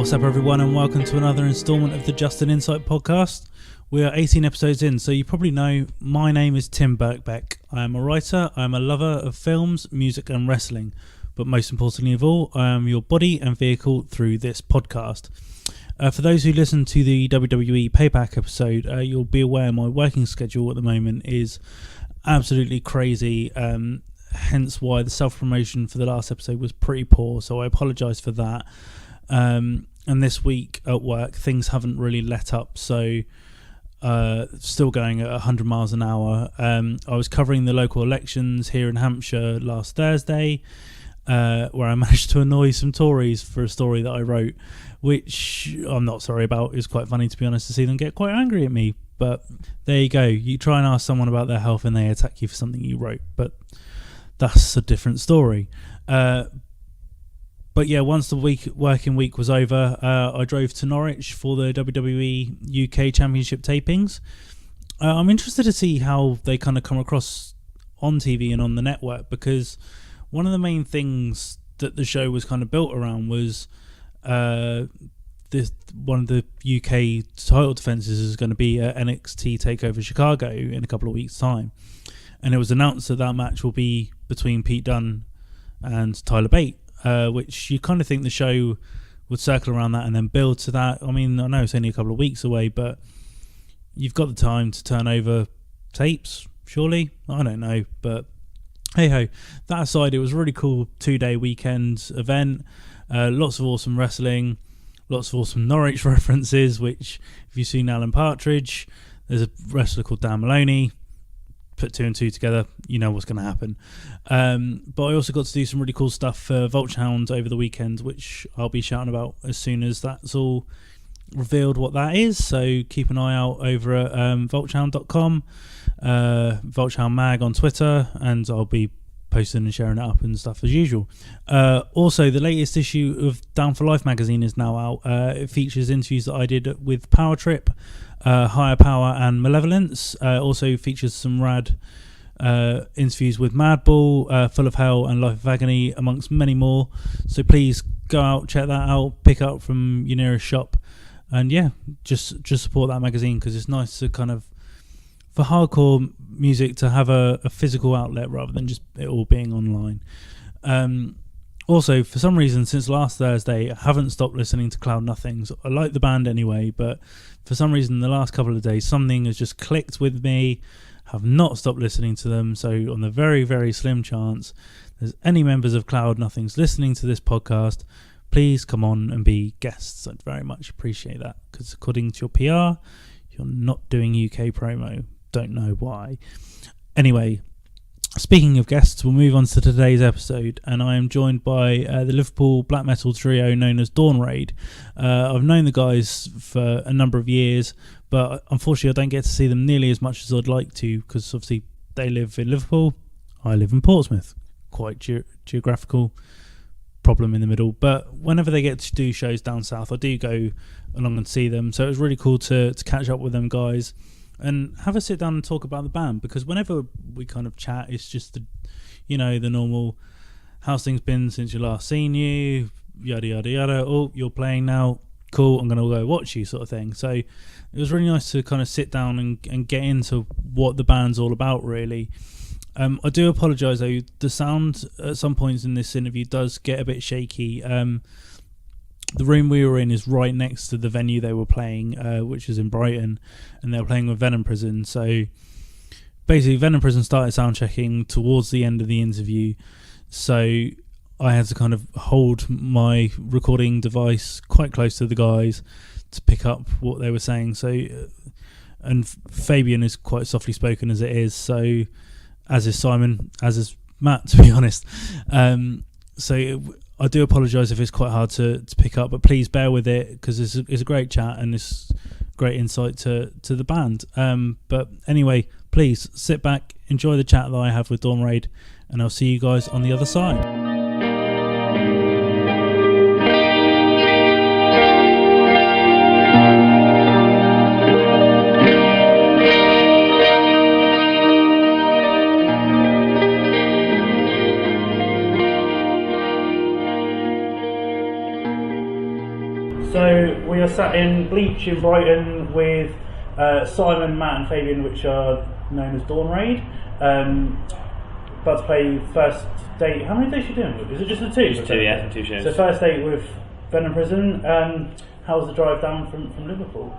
What's up everyone, and welcome to another instalment of the Just an Insight podcast. We are 18 episodes in, so you probably know my name is Tim Birkbeck. I am a writer, I am a lover of films, music and wrestling, but most importantly of all, I am your body and vehicle through this podcast. For those who listen to the WWE Payback episode, you'll be aware my working schedule at the moment is absolutely crazy, hence why the self-promotion for the last episode was pretty poor, so I apologise for that. And this week at work, things haven't really let up, so still going at 100 miles an hour. I was covering the local elections here in Hampshire last Thursday, where I managed to annoy some Tories for a story that I wrote, which I'm not sorry about. It was quite funny, to be honest, to see them get quite angry at me. But there you go. You try and ask someone about their health and they attack you for something you wrote. But that's a different story. But yeah, once the working week was over, I drove to Norwich for the WWE UK Championship tapings. I'm interested to see how they kind of come across on TV and on the network, because one of the main things that the show was kind of built around was one of the UK title defences is going to be NXT TakeOver Chicago in a couple of weeks' time. And it was announced that that match will be between Pete Dunne and Tyler Bate. Which you kind of think the show would circle around that and then build to that. I mean, I know it's only a couple of weeks away, but you've got the time to turn over tapes, surely? I don't know, but hey-ho. That aside, it was a really cool 2-day weekend event. Lots of awesome wrestling, lots of awesome Norwich references, which, if you've seen Alan Partridge, there's a wrestler called Dan Maloney. Put 2 and 2 together, you know what's going to happen. But I also got to do some really cool stuff for Vulturehound over the weekend, which I'll be shouting about as soon as that's all revealed what that is. So keep an eye out over at vulturehound.com, Vulturehound Mag on Twitter, and I'll be posting and sharing it up and stuff as usual. Also, the latest issue of Down for Life magazine is now out. It features interviews that I did with Power Trip, Higher Power and Malevolence. Also features some rad interviews with Madball, Full of Hell and Life of Agony, amongst many more. So please go out, check that out, pick up from your nearest shop, and yeah, just support that magazine, because it's nice to kind of, for hardcore music, to have a physical outlet rather than just it all being online. Also, for some reason, since last Thursday, I haven't stopped listening to Cloud Nothings. I like the band anyway, but for some reason, the last couple of days, something has just clicked with me. Have not stopped listening to them. So on the very, very slim chance there's any members of Cloud Nothings listening to this podcast, please come on and be guests. I'd very much appreciate that, because according to your PR, you're not doing UK promo. Don't know why. Anyway, speaking of guests, we'll move on to today's episode, and I am joined by the Liverpool black metal trio known as Dawn Raid. I've known the guys for a number of years, but unfortunately I don't get to see them nearly as much as I'd like to, because obviously they live in Liverpool, I live in Portsmouth. Quite geographical problem in the middle, but whenever they get to do shows down south, I do go along and see them, so it was really cool to catch up with them guys and have a sit down and talk about the band, because whenever we kind of chat, it's just the normal, how's things been since you last seen you, yada yada yada, oh, you're playing now, cool, I'm gonna go watch you, sort of thing. So it was really nice to kind of sit down and get into what the band's all about, really. I do apologise though, the sound at some points in this interview does get a bit shaky. The room we were in is right next to the venue they were playing, which is in Brighton, and they were playing with Venom Prison. So basically, Venom Prison started sound checking towards the end of the interview, so I had to kind of hold my recording device quite close to the guys to pick up what they were saying. So, and Fabian is quite softly spoken as it is, so as is Simon, as is Matt, to be honest. I do apologise if it's quite hard to pick up, but please bear with it, because it's a great chat and it's great insight to the band. But anyway, please sit back, enjoy the chat that I have with Dawn Raid, and I'll see you guys on the other side. So sat in Bleach in Brighton with Simon, Matt, and Fabian, which are known as Dawn Raid. About to play first date. How many dates are you doing? Is it just the two? Just two, yeah, 2 shows. So first date with Venom Prison. How was the drive down from Liverpool?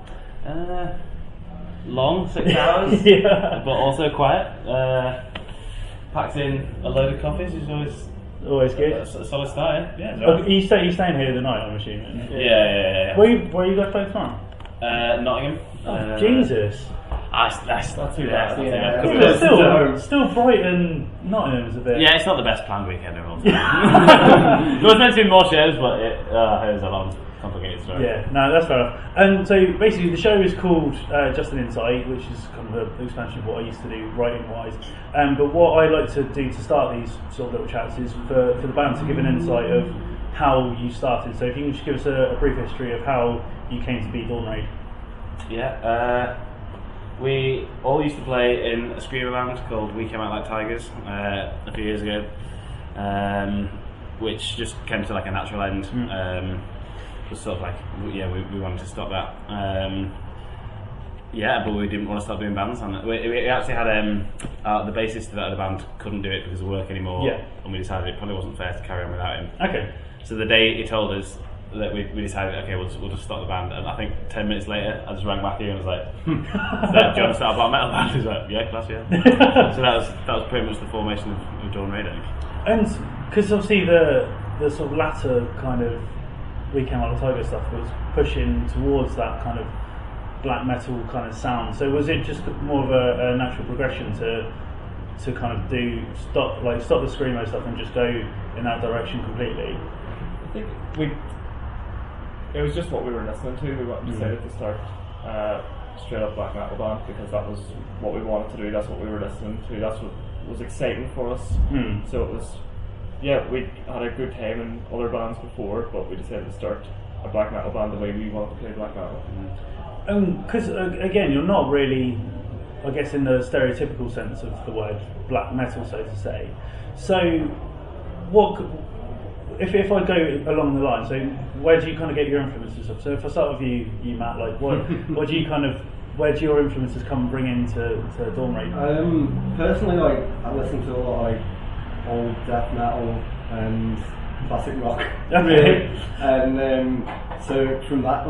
Long, 6 hours, yeah. But also quiet. Packed in a load of coffees, which is always good. A solid start, yeah. Are you staying here the night, I'm assuming? Yeah. Where you guys play tomorrow? Nottingham. Oh, Jesus. That's not too bad. Still Brighton, Nottingham's a bit. Yeah, it's not the best planned weekend of all time. There was meant to be more shows, but it was a long, complicated story. Yeah, no, that's fair enough. And so basically, the show is called Just an Insight, which is kind of an expansion of what I used to do writing-wise. But what I like to do to start these sort of little chats is for the band to give an insight of how you started. So if you can just give us a brief history of how you came to be Dawn Raid. Yeah. We all used to play in a screamer band called We Came Out Like Tigers a few years ago, which just came to like a natural end. Was sort of like, we wanted to stop that. But we didn't want to stop doing bands. And we actually had the bassist of the band couldn't do it because of work anymore, and we decided it probably wasn't fair to carry on without him. Okay. So the day he told us that we decided, okay, we'll just stop the band, and I think 10 minutes later I just rang Matthew and was like, "Is John start a black metal band?" He's like, "Yeah, class, yeah." So that was pretty much the formation of Dawn Raid, I think. And because obviously the sort of latter kind of We Came Out Like Tiger stuff was pushing towards that kind of black metal kind of sound. So was it just more of a natural progression to kind of stop the screamo stuff and just go in that direction completely? I think it was just what we were listening to. We decided to start straight up black metal band because that was what we wanted to do. That's what we were listening to. That's what was exciting for us. So it was, we had a good time in other bands before, but we decided to start a black metal band the way we wanted to play black metal. Because again, you're not really, I guess, in the stereotypical sense of the word black metal, so to say. So what? If I go along the line, so where do you kind of get your influences from? So if I start with you Matt, like what do you kind of, where do your influences come and bring into Dawn Raid? Personally, I listen to a lot of old death metal and classic rock. Okay. And so from that,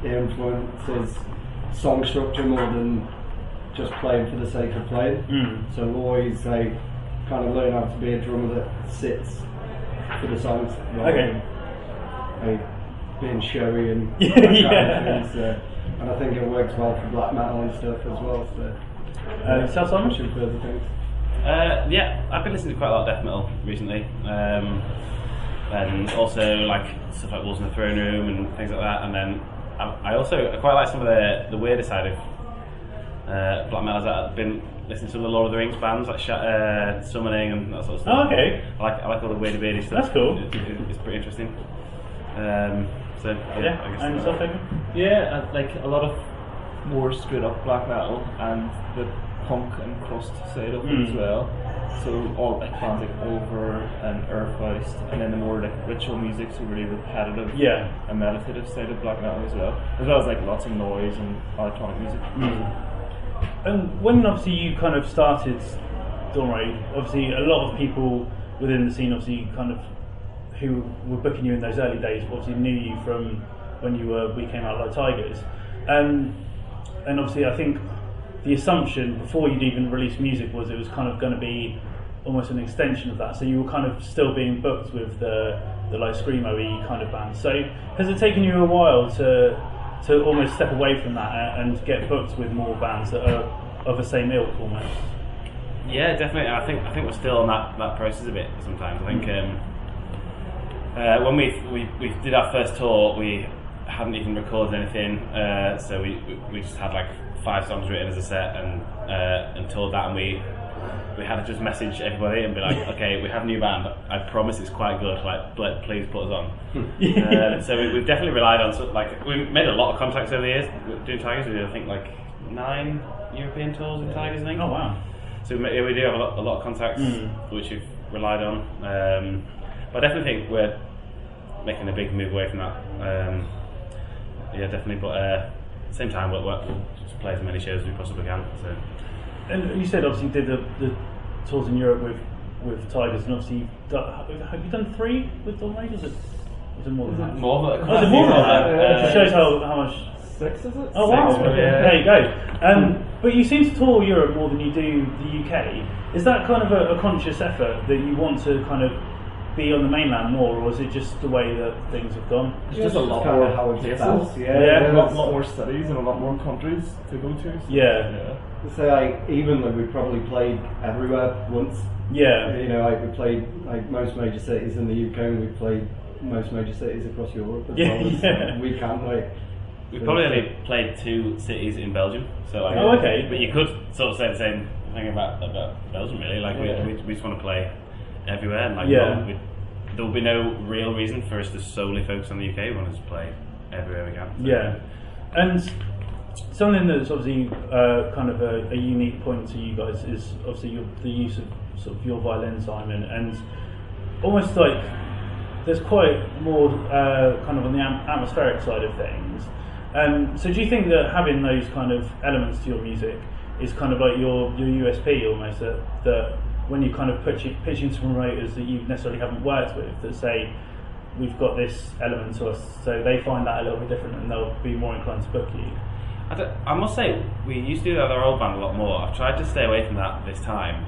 it influences song structure more than just playing for the sake of playing. So always kind of learn how to be a drummer that sits for the songs rather than being showy and that kind of things. And I think it works well for black metal and stuff as well. So pushing further things. I've been listening to quite a lot of death metal recently, and also like stuff like Wolves in the Throne Room and things like that. And then I quite like some of the weirder side of black metal. I've been listening to some of the Lord of the Rings bands like Summoning and that sort of stuff. Oh, okay. I like all the weirdy stuff. That's cool. It's pretty interesting. I guess like a lot of more straight up black metal and the punk and crust side of it as well. So all like bands like Over and Earthfeist, and then the more like ritual music, so really repetitive and meditative side of black metal as well as like lots of noise and electronic music. And when obviously you kind of started Dawn Raid, obviously a lot of people within the scene obviously kind of who were booking you in those early days obviously knew you from when We Came Out Like Tigers. And obviously I think the assumption before you'd even released music was it was kind of going to be almost an extension of that. So you were kind of still being booked with the like screamo-y kind of bands. So has it taken you a while to almost step away from that and get booked with more bands that are of the same ilk almost? Yeah, definitely. I think we're still on that process a bit sometimes. I think when we did our first tour, we hadn't even recorded anything, so we just had like 5 songs written as a set and toured that, and we had to just message everybody and be like, okay, we have a new band. I promise it's quite good. Like, please put us on. So we've definitely relied on we made a lot of contacts over the years doing Tigers. We did I think like 9 European tours in Tigers. I think. Oh wow! So we do have a lot of contacts which we've relied on. But I definitely think we're making a big move away from that. yeah, definitely. But same time, we'll just play as many shows as we possibly can. So. And you said obviously you did the tours in Europe with Tigers, and obviously have you done 3 with Dawn Rage? Was it more than that? More than that. Oh, is it more than that? It shows how much. 6, is it? Oh wow! 6, Okay. yeah. There you go. But you seem to tour Europe more than you do the UK. Is that kind of a conscious effort that you want to kind of be on the mainland more, or is it just the way that things have gone? It's just a lot kind more of how it places. felt. Yeah. A lot more cities and a lot more countries to go to. So, Yeah. So like even though we probably played everywhere once. Yeah. You know, like we played like most major cities in the UK, and we played most major cities across Europe as Yeah, well as yeah. we can. Like We probably only played 2 cities in Belgium, so like. Oh, okay. But you could sort of say the same thing about Belgium, really. Like we just want to play everywhere, and like there will be no real reason for us to solely focus on the UK. We want to just play everywhere we can. So. Yeah, and something that's obviously kind of a unique point to you guys is obviously the use of sort of your violin, Simon, and almost like there's quite more kind of on the atmospheric side of things. So do you think that having those kind of elements to your music is kind of like your USP almost, that when you kind of pitching to promoters that you necessarily haven't worked with, that say we've got this element to us, so they find that a little bit different and they'll be more inclined to book you? I must say, we used to do that with our old band a lot more. I've tried to stay away from that this time.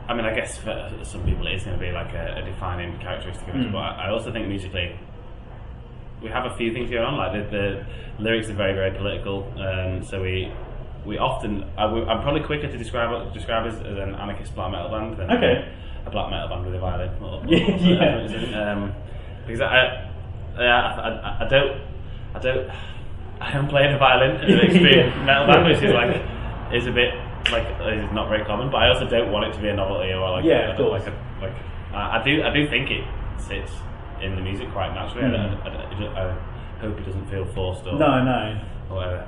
I mean, I guess for some people it is going to be like a defining characteristic of us, but I also think musically we have a few things going on. Like the lyrics are very, very political, so we often I'm probably quicker to describe us as an anarchist black metal band than a black metal band with a violin. Because I don't play the violin in an extreme metal band, which is a bit is not very common. But I also don't want it to be a novelty or I do think it sits in the music quite naturally. I hope it doesn't feel forced or or whatever.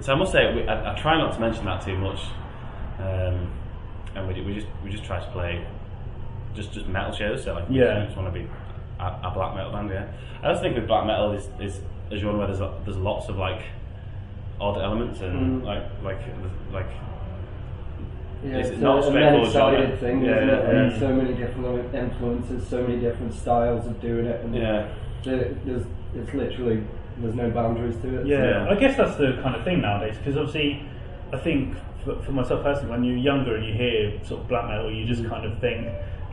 So I must say I try not to mention that too much, and we just try to play just metal shows. So we just want to be a black metal band. Yeah, I also think with black metal is a genre where there's lots of like odd elements and it's not a straightforward genre. many-sided thing, isn't it? And so many different influences, so many different styles of doing it, and it's literally there's no boundaries to it. I guess that's the kind of thing nowadays, because obviously I think for myself personally, when you're younger and you hear sort of black metal, you just kind of think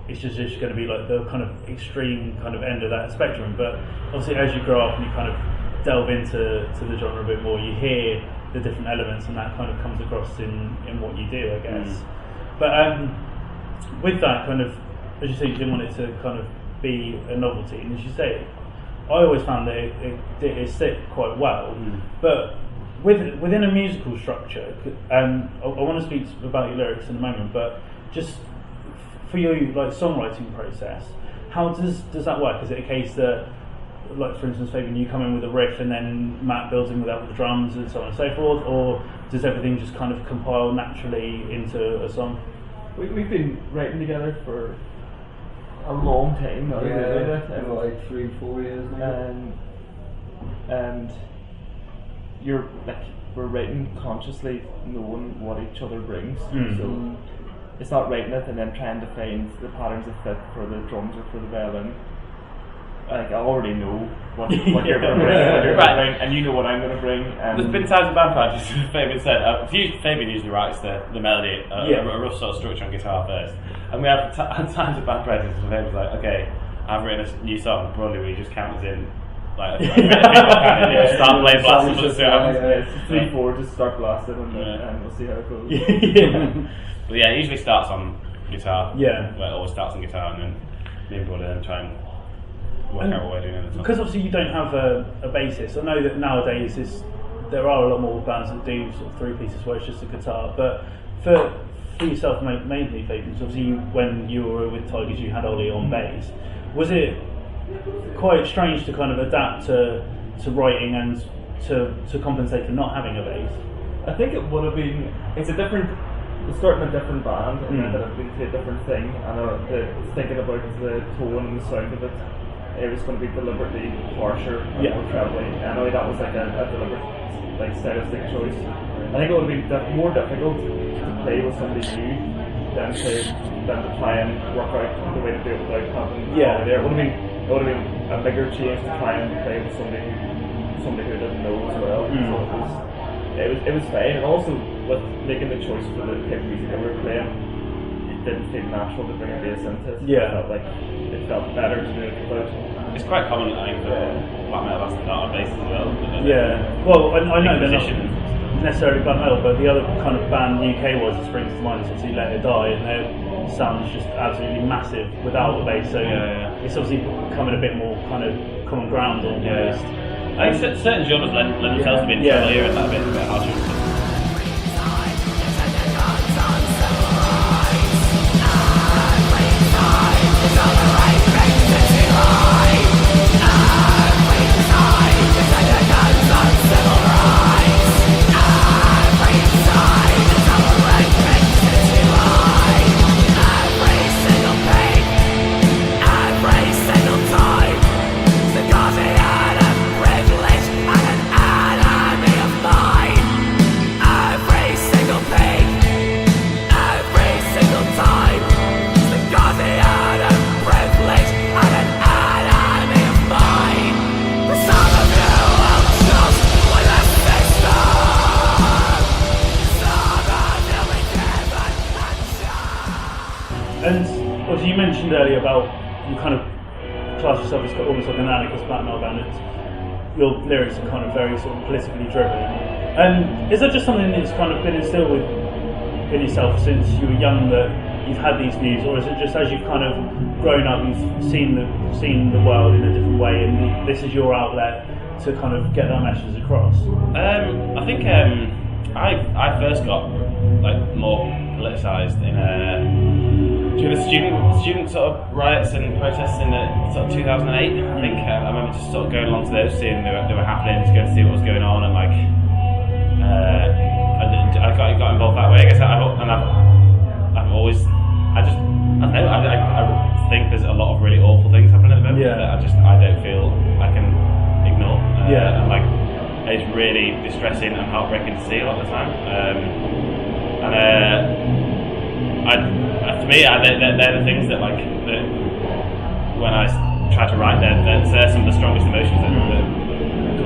it's just going to be like the kind of extreme kind of end of that spectrum. But obviously as you grow up and you kind of delve into the genre a bit more, you hear the different elements, and that kind of comes across in what you do, I guess. But with that kind of, as you say, you didn't want it to kind of be a novelty, and as you say, I always found that it sit quite well. But within a musical structure, I want to speak about your lyrics in a moment, but just for your like songwriting process, how does that work? Is it a case that, like for instance, Fabian, you come in with a riff and then Matt builds in with the drums and so on and so forth, or does everything just kind of compile naturally into a song? We've been writing together for a long time now. Like 3-4 years now. And we're writing consciously, knowing what each other brings. So it's not writing it and then trying to find the patterns that fit for the drums or for the violin. Like I already know what you're going to bring, and you know what I'm going to bring. There's been times in band practice, Fabian said, Fabian usually writes the melody, a rough sort of structure on guitar first, and we have times at band practice where Fabian's like, okay, I've written a new song, probably we just count us in, like just start playing blasting for the sound. 3-4, just start blasting and we'll see how it goes. But yeah, it usually starts on guitar. Yeah. Well, it always starts on guitar, and then me and Brother then try and work out what we're doing. Because obviously you don't have a bassist. I know that nowadays there are a lot more bands that do sort of 3 pieces where it's just a guitar. But for yourself, mainly, Fabian, obviously when you were with Tigers, you had Ollie on bass. Was it quite strange to kind of adapt to writing and to compensate for not having a bass? I think it would have been. It's starting a different band and then it would be a different thing, and thinking about the tone and the sound of it it was going to be deliberately harsher and more trebly. Anyway, that was like a deliberate, like, stylistic choice. I think it would have been more difficult to play with somebody new than to try and work out the way to do it without having there. It would have been a bigger change to try and play with somebody who didn't know as well. So it was fine, and also with making the choice for the type of music that we were playing, it didn't feel natural to bring a bass into it. It felt better to do it without. It's quite common, I think, for black metal bands to start on bass as well. Well, I know they're not necessarily black metal, but the other kind of band UK was that springs to mind is obviously Let It Die, and their sound is just absolutely massive without the bass. So it's obviously becoming a bit more kind of common ground on bass. I think certain genres lend themselves to being familiar and that a bit harsher. And obviously you mentioned earlier about you kind of class yourself as almost like an anarchist black metal band. Your lyrics are kind of very sort of politically driven. And is that just something that's kind of been instilled in yourself since you were young, that you've had these views, or is it just as you've kind of grown up, you've seen the world in a different way, and this is your outlet to kind of get that message across? I think I first got like more politicised during the student sort of riots and protests in sort of 2008. I think I remember just sort of going along to those, seeing they were happening, just going to see what was going on, and like I got involved that way. I guess I've always I don't know. I think there's a lot of really awful things happening at the moment that I don't feel I can ignore. And like it's really distressing and heartbreaking to see a lot of the time. To me, they're the things that like when I try to write, they're some of the strongest emotions that come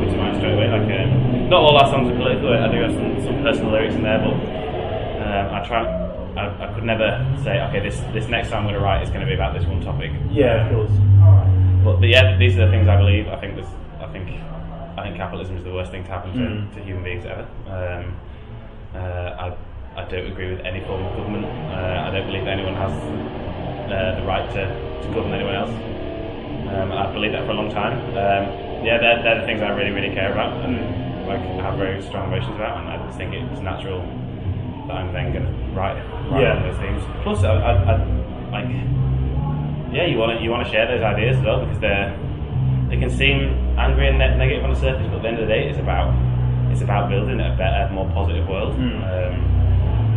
to mind straight away. Like not all our songs are political. I do have some personal lyrics in there, but I could never say, okay, this next song I'm going to write is going to be about this one topic. Yeah, of course. But yeah, these are the things I believe. I think capitalism is the worst thing to happen to human beings ever. I don't agree with any form of government. I don't believe that anyone has the right to govern anyone else. I've believed that for a long time. They're the things I really, really care about and like have very strong emotions about, and I just think it's natural that I'm then going to write on those things. Plus, you want to share those ideas as well, because they can seem angry and negative on the surface, but at the end of the day, it's about building a better, more positive world.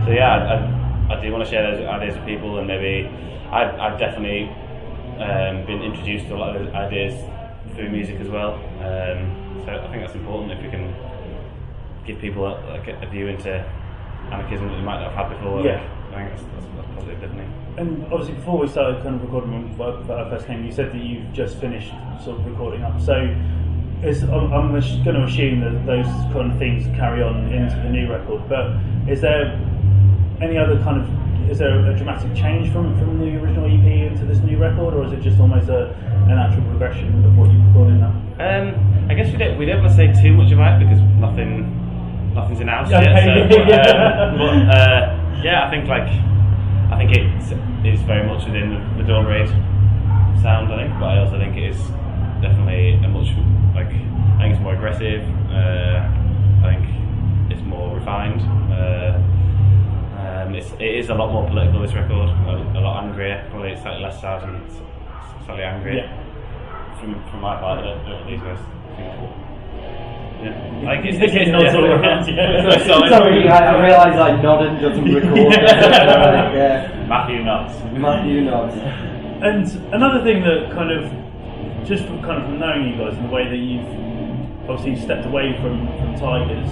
I do want to share those ideas with people, and maybe I've definitely been introduced to a lot of those ideas through music as well. So I think that's important if we can give people a view into anarchism that they might not have had before. Yeah. I think that's positive, definitely. And obviously, before we started kind of recording when I first came, you said that you've just finished sort of recording up. So I'm going to assume that those kind of things carry on into the new record. But is there any other is there a dramatic change from the original EP into this new record, or is it just almost a natural progression of what you're recording now? I guess we don't want to say too much about it because nothing's announced yet. I think it's very much within the Dawn Raid sound, I think, but I also think it is definitely I think it's more aggressive. I think it's more refined. It is a lot more political, this record, a lot angrier, probably slightly less sad and slightly angrier. Yeah. From my part, I don't know these guys think. Yeah. Like it's nods all around. Sorry, I realise I nodded doesn't record. Matthew nods. Matthew nods. And another thing that kind of just from kind of knowing you guys and the way that you've obviously stepped away from Tigers,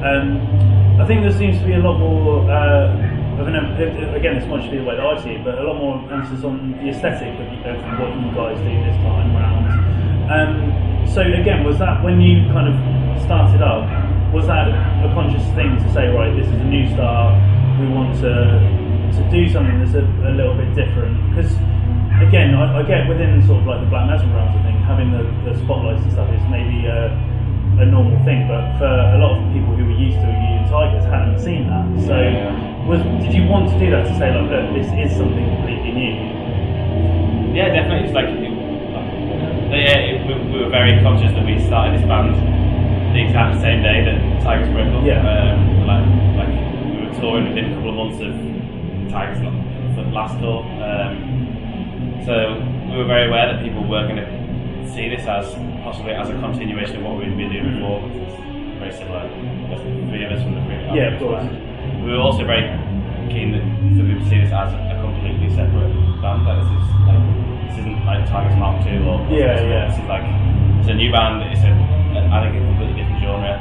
I think there seems to be a lot more of an again, this might just be the way that I see it, but a lot more emphasis on the aesthetic of what you guys do this time round. So again, was that when you kind of started up? Was that a conscious thing to say, right, this is a new start, we want to do something that's a little bit different? Because again, I get within sort of like the black metal realms, I think having the spotlights and stuff is maybe a normal thing, but for a lot of people who were used to Union Tigers hadn't seen that. So did you want to do that to say, like, look, this is something completely new? Yeah, definitely. It's like we were very conscious that we started this band the exact same day that Tigers broke up. Yeah. Like we were touring within a couple of months of Tigers' last tour. So we were very aware that people were going to see this as possibly as a continuation of what we'd been doing before. It's very similar. The three of us from the previous Yeah, of course. We were also very keen for people to see this as a completely separate band. Like this isn't like Tigers Mark II or yeah. This is like it's a new band. It's I think a completely different genre.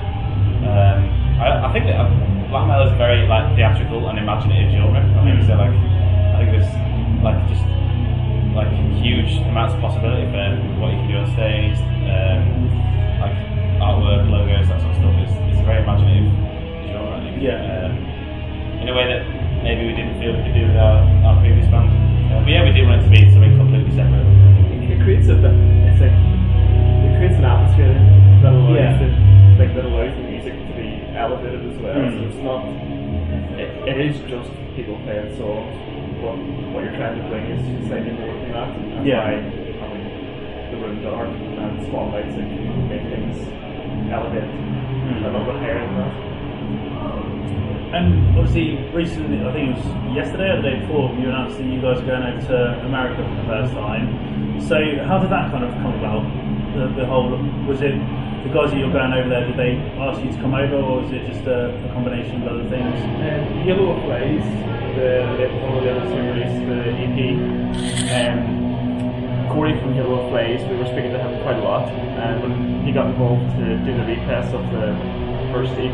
I think that black metal is a very like theatrical and imaginative genre. I think so. Like I think there's like just like huge amounts of possibility for what you can do on stage, like artwork, logos, that sort of stuff. It's a very imaginative genre, I think. Yeah. In a way that maybe we didn't feel we could do with our previous band. But yeah, we did want it to be something completely separate. It creates an atmosphere that allows that allows the music to be elevated as well. So it's not. It is just people playing songs. What you're trying to bring is slightly more than that, and by having the room dark and spotlights, it can make things elevate a little bit higher than that. And obviously, recently, I think it was yesterday or the day before, you announced that you guys are going over to America for the first time. So, how did that kind of come about? The whole, was it the guys that you're going over there? Did they ask you to come over, or was it just a combination of other things? Yellow Flies, one of the other two released the EP. Corey from Yellow Flies, we were speaking to him quite a lot, and when he got involved to do the repress of the first EP,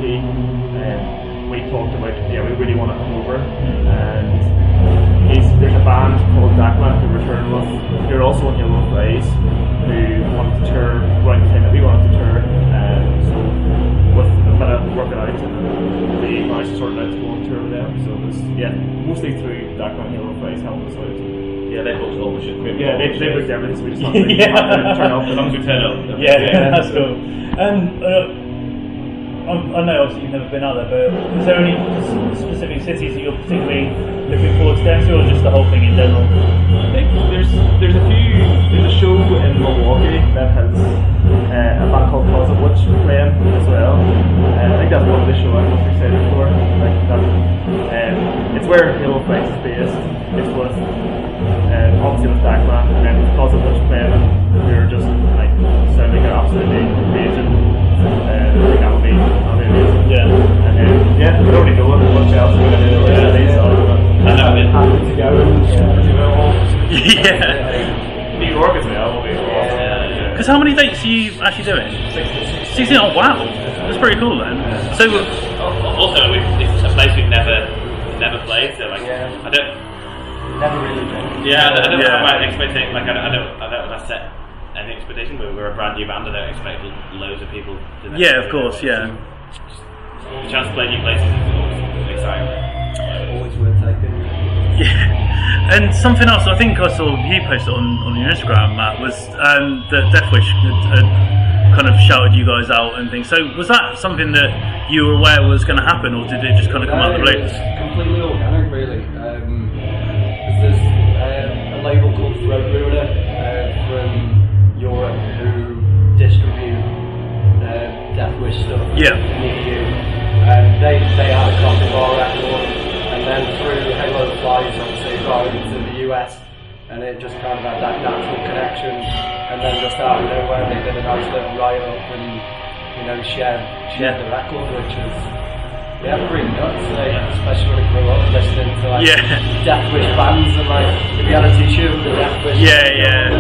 we talked about, we really want to come over, and there's a band called Dagma who we're touring with, who are also on Yellow Flies, who wanted to tour around the time that we wanted to tour, so with a bit of working out, they managed to sort it out to go on tour with them, so it was, mostly through Dagma and Yellow Flies helping us out. Yeah, they booked all the shit. Yeah, they booked everything, so we just had to turn up. As long as we turn up. Yeah, that's cool. I know obviously you've never been out there, but is there any specific cities that you're particularly looking forward to going to, or just the whole thing in general? I think there's a show in Milwaukee that has a band called Closet Witch playing as well. I think that's one of the shows I'm most excited for. Like that, it's where Yellow Flies is based. It's with obviously with Dagma, and then Closet Witch playing, we were just like sounding absolutely amazing. I think that'll be amazing. Yeah. And then we already know much else we're going to do today, so I'm happy to go and do it all. New York as well will be awesome. Because how many dates are you actually doing? 16. Oh wow, that's pretty cool then. So also it's a place we've never played, so like I don't. Never really been. Yeah, I don't have my expectation. Like I don't set any expectation. We're a brand new band. I don't expect loads of people to. Yeah, of course, The chance to play new places is always exciting. Always worth taking. Yeah, and something else I think I saw you post on your Instagram, Matt, was that Deathwish had kind of shouted you guys out and things. So was that something that you were aware was going to happen, or did it just kind of come out of the blue? It's completely organic, really. There's a label called Throat Ruiner from Europe who distribute Deathwish stuff in the EU. They had a copy of our record, and then through Halo Flies, obviously got into the US, and it just kind of had that natural connection. And then just out of nowhere, they did a nice little write up and shared the record, which is pretty nuts. Especially when I grew up listening to Deathwish bands and like if you had a t-shirt with the Deathwish. Yeah.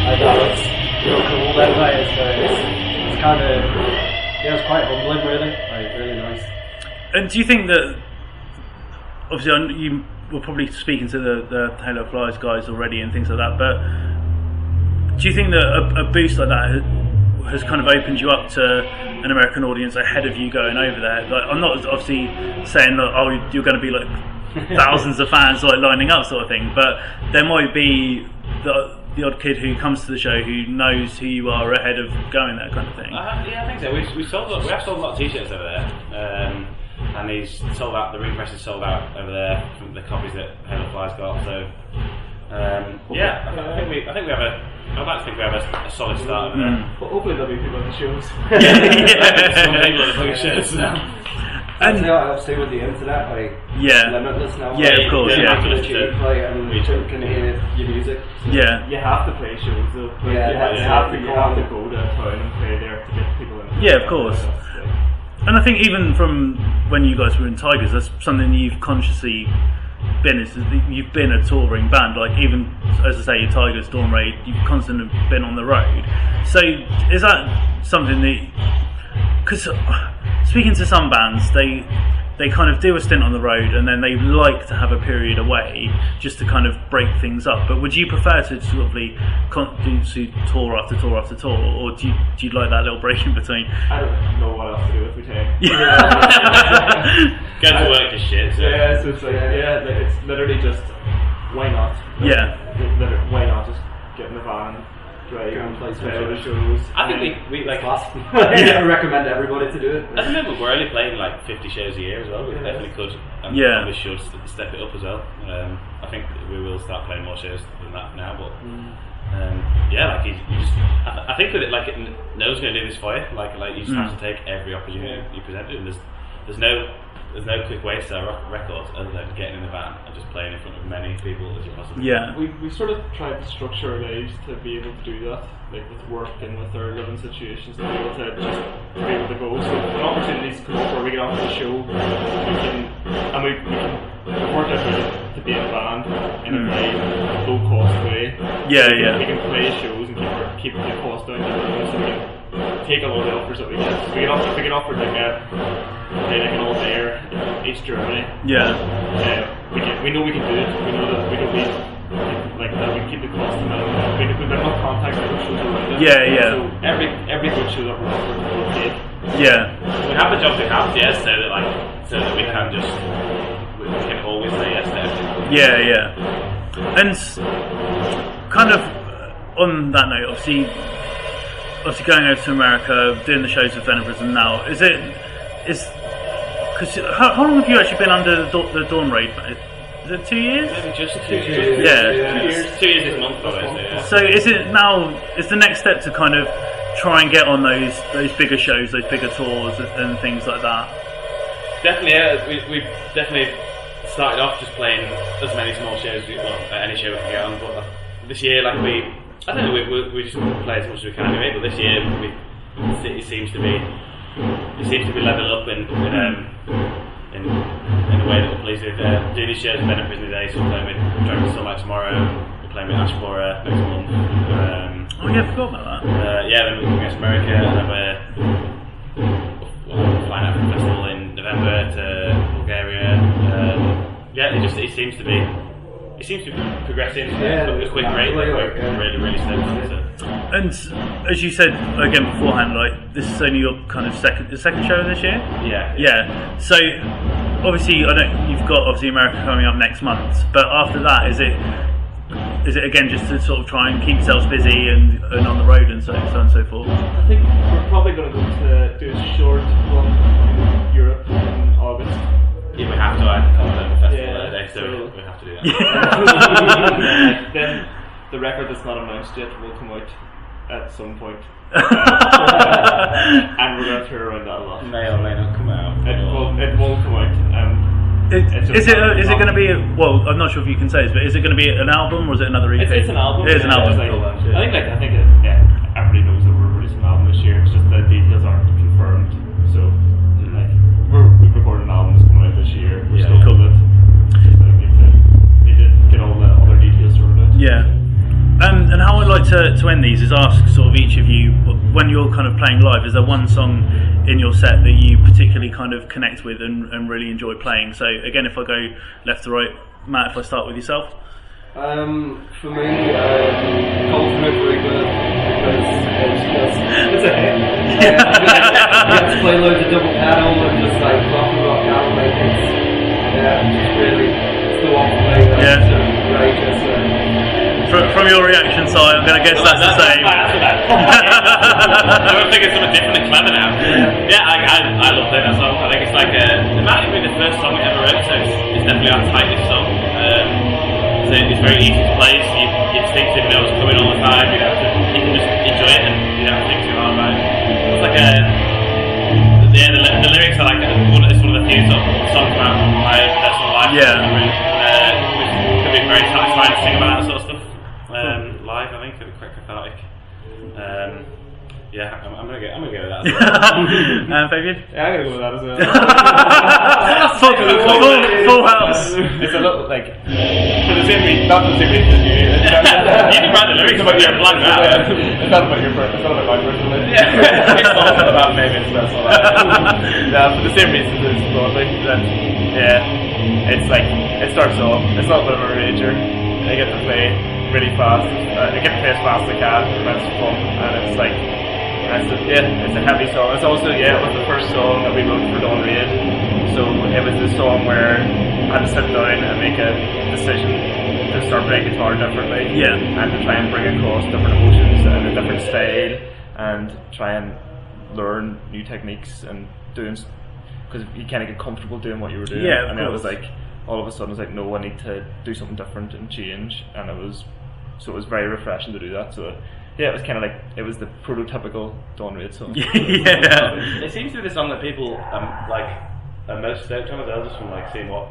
Like that was cool anyway. It's kind of, yeah, it's quite humbling really, like really nice. And do you think that, obviously you were probably speaking to the Halo Flies guys already and things like that, but do you think that a boost like that has kind of opened you up to an American audience ahead of you going over there? Like, I'm not obviously saying that you're going to be like thousands of fans like lining up sort of thing, but there might be the odd kid who comes to the show who knows who you are ahead of going there, kind of thing. Yeah, I think so. We have sold a lot of t-shirts over there, and he's sold out. The ring press is sold out over there from the copies that Halo Fly's got. So yeah, I think we have a. I'd like to think we have a solid start over there. But hopefully there'll be people at the shows. Yeah, some people at the shows now. And you know, obviously with the internet, like limitless now. Yeah, of course. Yeah. And you can hear your music. Yeah. You have to play shows though. Like, Yeah, you have to go to town and play there to get people in. Yeah, of course. And I think even from when you guys were in Tigers, that's something you've consciously been. Is you've been a touring band. Like even as I say, your Tigers, Dawn Raid, you've constantly been on the road. So is that something that? Because speaking to some bands, they kind of do a stint on the road and then they like to have a period away just to kind of break things up. But would you prefer to sort of do tour after tour after tour, or do you like that little break in between? I don't know what else to do if we take. Go to work is shit. So. Yeah, so it's like it's literally just why not? Yeah. Why not just get in the van, drive and play the shows? I think we like. I recommend everybody to do it. At the moment, we're only playing like 50 shows a year as well. We definitely could, and we should step it up as well. I think we will start playing more shows than that now, but like you just, I think that it like no one's going to do this for you. Like you just have to take every opportunity you presented, and there's no quick way to sell records other than getting in the van and just playing in front of many people as you possibly can. We sort of tried to structure our lives to be able to do that, like with work and with our living situations, to be able to go. So when opportunities come up where we get off the show, we can work out to be in a band in a very low cost way. We can play shows and keep the cost down, so we can take a lot of the offers that we get. So we get offered like an all day East Germany. We know we can do it. We know that we don't need like that. We keep the cost down. We've got enough contacts with shows around it. So every good show that we're offered, we'll take. We have the job we have, so that we can always say yes to everything. And kind of on that note, obviously going over to America, doing the shows with Venom now, because how long have you actually been under the Dawn Raid? Is it 2 years? Maybe just 2 years. 2 years this month, probably. So is the next step to kind of try and get on those bigger shows, those bigger tours and things like that? Definitely, yeah. We definitely started off just playing as many small shows, any show we can get on. But this year, we just play as much as we can anyway. But this year, it seems to be leveled up in a way that will please you. Doing these shows with Ben and Prisoner Day, so we're playing with Dragon Starlight tomorrow. We're playing with Ashbora next month. I forgot about that. Then we're going against America, and then we're flying out from a festival in November to Bulgaria. It seems to be progressing at a quick rate. We're really steady. And as you said again beforehand, like this is only your kind of second show this year. Yeah. So obviously, you've got obviously America coming up next month, but after that, is it again just to sort of try and keep yourselves busy and on the road and so on and so forth? I think we're probably going to go to do a short run in Europe in August. Yeah, we have to come to the festival that day, so we have to do that. Then the record that's not announced yet will come out at some point. And we're going to tour around that a lot. It may or may not come out. It will come out. Is it going to be? Well, I'm not sure if you can say this, but is it going to be an album or is it another EP? It's an album. It is an album. I think everybody knows that we're releasing an album this year. It's just the details aren't confirmed. So we've recorded an album that's coming out this year. We're still cool. Need to get all the other details sorted out. And how I'd like to end these is ask sort of each of you, when you're kind of playing live, is there one song in your set that you particularly kind of connect with and really enjoy playing? So again, if I go left to right, Matt, if I start with yourself. For me, Confident Reaper, because it's just you get to play loads of double pedal and just like rock out, like it's really the one for me. That's great. From your reaction side, I'm going to guess that's the same. I would think it's something different and clever now. Yeah, I loved it, that song. I think it's like it might even be the first song we ever wrote, so it's definitely our tightest song. It's very easy to play, so you instinctively know what's coming all the time. You can just enjoy it and you don't have to think too hard about it. It's like the lyrics are like it's one of the few songs about my personal life. Yeah. It could be very satisfying to sing about that sort of stuff. Live, I think, it'd be quite cathartic. Yeah, I'm gonna go with that as well. Fabian? Yeah, I'm gonna go with that as well. Full house. It's a little like for the same reason, not the same reason as you. You can write the lyrics about your black out. It's not about your person. It's not about my person. Yeah, it's also about maybe it's that's all. For the same reasons as Broadway. It's like it starts off. It's not a bit of a rager. I get to play really fast. I get to play as fast as I can. That's fun, and it's like. It's a heavy song. It's also, it was the first song that we wrote for Dawn Raid. So it was the song where I had to sit down and make a decision to start playing guitar differently. Yeah. And to try and bring across different emotions and a different style and try and learn new techniques and doing, because you kind of get comfortable doing what you were doing. Yeah, and then it was like, all of a sudden it was like, no, I need to do something different and change. And it was very refreshing to do that. So yeah, it was kind of like, it was the prototypical Dawn Raid song. Yeah. It seems to be the song that people are most stoked on as well, just from like seeing what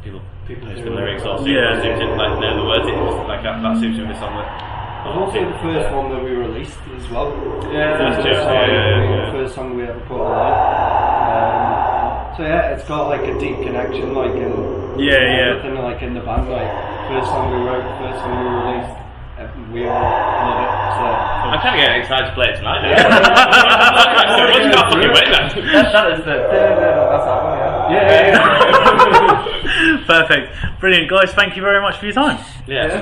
people post the lyrics or seeing what seems to like know the words. It was like that seems to be the song that. It was also the first one that we released as well. Yeah, that's true. The first song we ever put online. So yeah, it's got like a deep connection, like in everything, like in the band. Like first song we wrote, first song we released. We all love it. So I'm kind of getting excited to play it tonight. What you got fucking wait then? That is the. That's that one, yeah. Perfect. Brilliant, guys. Thank you very much for your time. Yeah,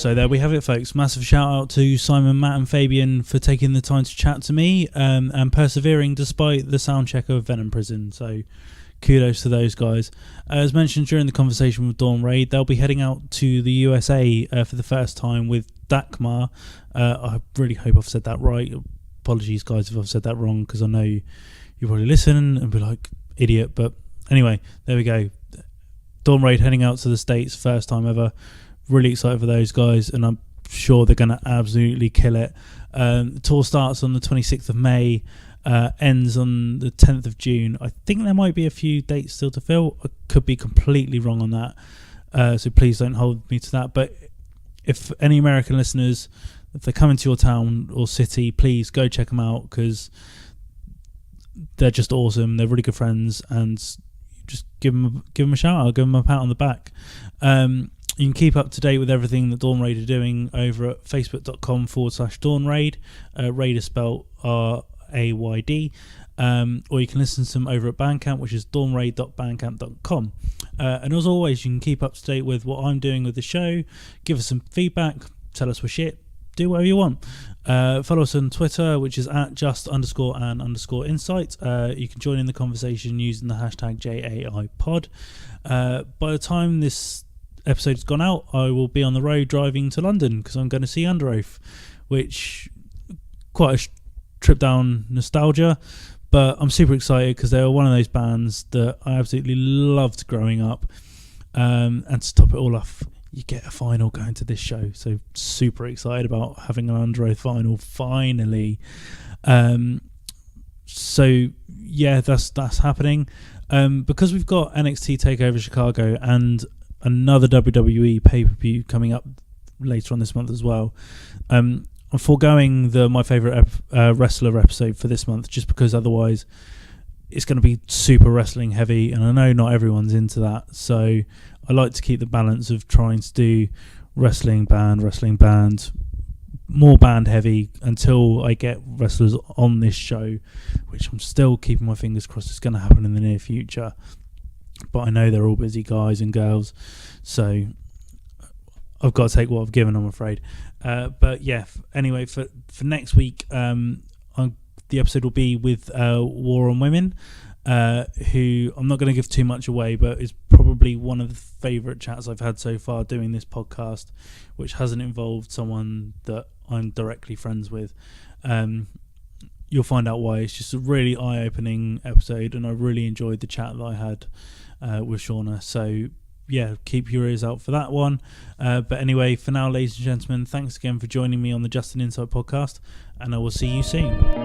So there we have it, folks. Massive shout out to Simon, Matt and Fabian for taking the time to chat to me and persevering despite the sound check of Venom Prison. So kudos to those guys. As mentioned during the conversation with Dawn Raid, they'll be heading out to the USA for the first time with Dakmar. I really hope I've said that right. Apologies, guys, if I've said that wrong, because I know you probably listen and be like, idiot. But anyway, there we go. Dawn Raid heading out to the States, first time ever. Really excited for those guys, and I'm sure they're going to absolutely kill it. The tour starts on the 26th of May, ends on the 10th of June. I think there might be a few dates still to fill. I could be completely wrong on that, so please don't hold me to that. But if any American listeners, if they come into your town or city, please go check them out, because they're just awesome. They're really good friends, and just give them a shout out, give them a pat on the back. You can keep up to date with everything that Dawn Raid are doing over at facebook.com/Dawn Raid. Raid is spelled RAYD. Or you can listen to them over at Bandcamp, which is dawnraid.bandcamp.com. And as always, you can keep up to date with what I'm doing with the show. Give us some feedback. Tell us we're shit. Do whatever you want. Follow us on Twitter, which is at just_and_insight. You can join in the conversation using the hashtag JAIPod. By the time this episode's gone out, I will be on the road driving to London because I'm going to see Under Oath, which quite a trip down nostalgia, but I'm super excited because they were one of those bands that I absolutely loved growing up, and to top it all off, you get a vinyl going to this show, so super excited about having an Under Oath vinyl finally. So yeah, that's happening. because we've got NXT Takeover Chicago and another WWE pay-per-view coming up later on this month as well. I'm foregoing my favourite wrestler episode for this month, just because otherwise it's going to be super wrestling heavy, and I know not everyone's into that, so I like to keep the balance of trying to do wrestling band, more band heavy until I get wrestlers on this show, which I'm still keeping my fingers crossed it's going to happen in the near future. But I know they're all busy guys and girls, so I've got to take what I've given, I'm afraid. But yeah, anyway, for next week, the episode will be with War on Women, who I'm not going to give too much away, but is probably one of the favourite chats I've had so far doing this podcast, which hasn't involved someone that I'm directly friends with. You'll find out why. It's just a really eye-opening episode, and I really enjoyed the chat that I had with Shauna. So yeah, keep your ears out for that one. But anyway, for now, ladies and gentlemen, thanks again for joining me on the Justin Insight podcast, and I will see you soon.